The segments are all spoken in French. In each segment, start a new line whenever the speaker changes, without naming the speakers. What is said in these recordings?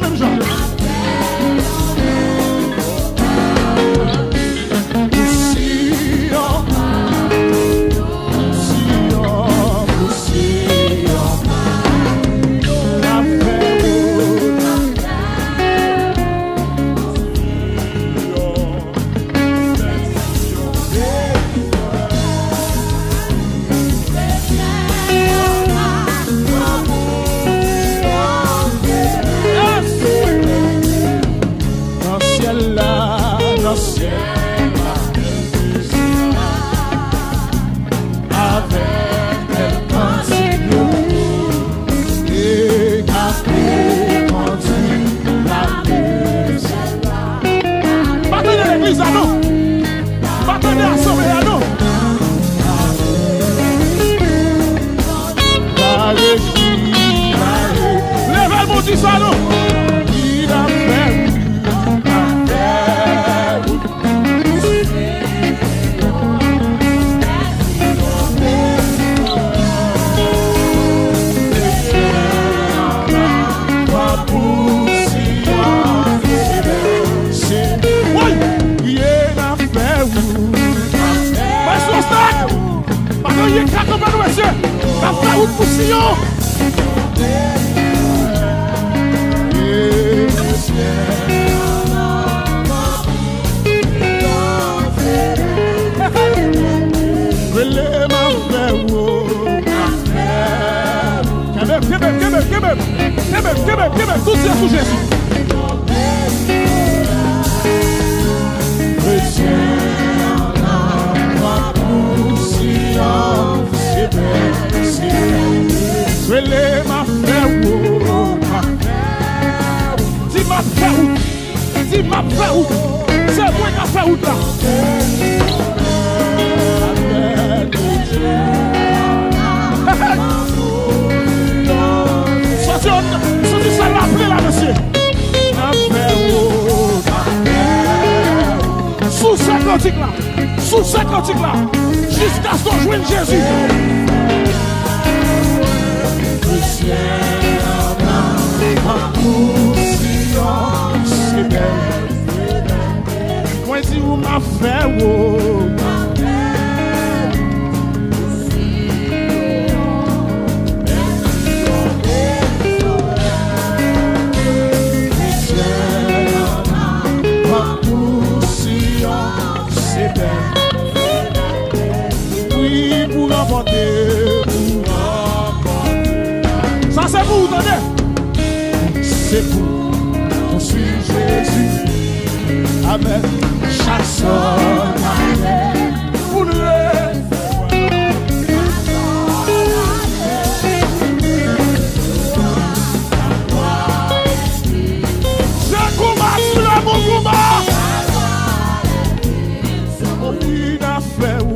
même gens. Sous ce cantique-là, jusqu'à ce qu'on joigne Jésus. Le ciel c'est belle. Moi, si vous m'avez fait, ça c'est pour vous donner. C'est pour poursuivre Jésus avec chaque sonne. Pour nous je combat sur le bon combat. Oui, n'a fait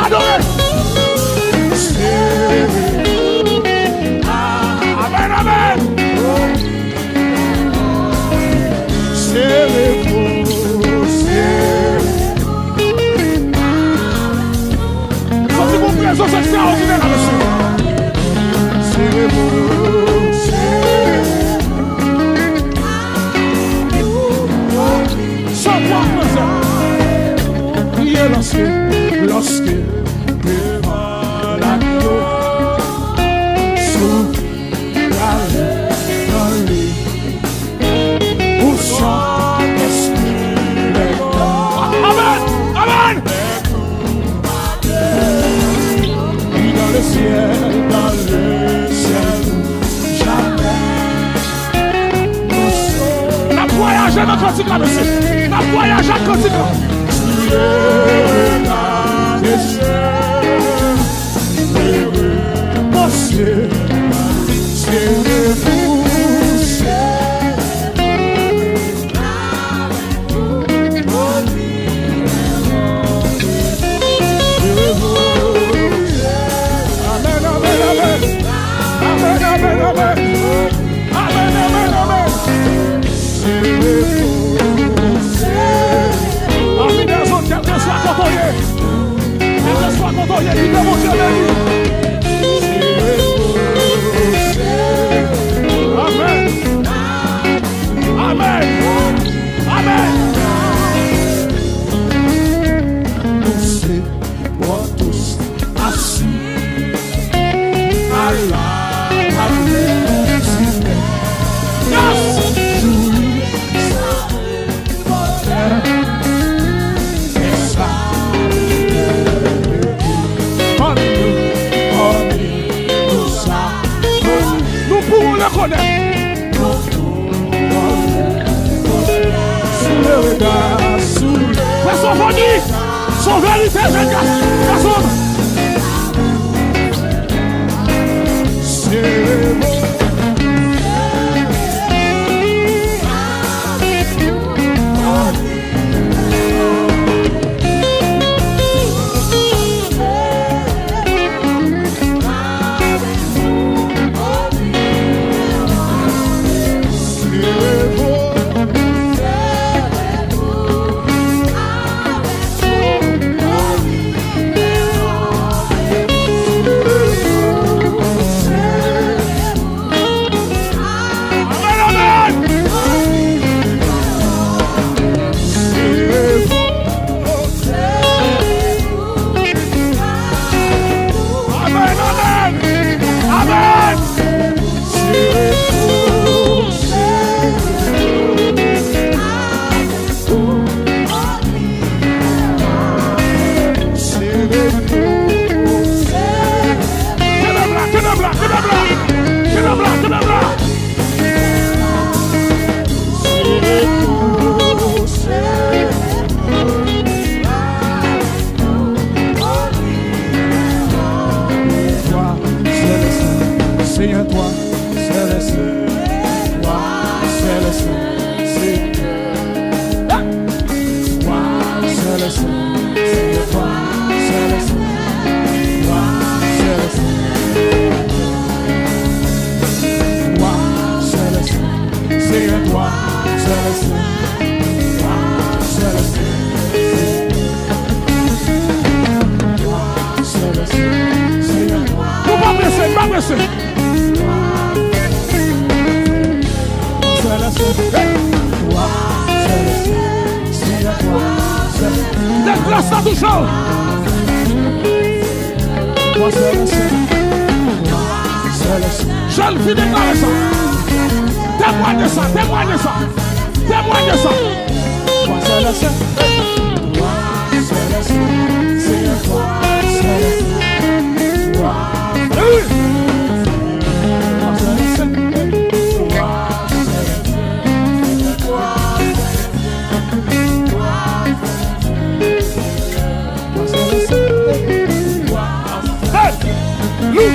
adoré. Amen, amen. Senti mon présence extraordinaire, monsieur. Sans toi, il est lorsque devant l'agneau sous la l'allée où son esprit est mort. Amen, amen. Dans le ciel, jamais nous sommes. On a voyagé dans le cantique là, monsieur. On a voyagé dans le cantique là. Monsieur, c'est vous. Amen. Amen. Nous sommes tous assis à la table. Nous pouvons le connaître. Sous le regard, sous le... Son venu, son vérité, jeune garçon. C'est bon. Je le vis déclarer ça. Témoigne ça, témoigne ça. Témoigne ça. Toi seul le seul. Toi seul le seul. C'est toi seul le seul. Toi. Oui. Toi seul le seul. Toi seul le seul. Toi. Toi seul le seul. Toi. Hey. Loup.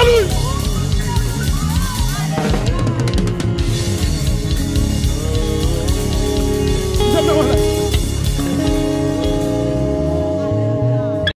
Alléluia.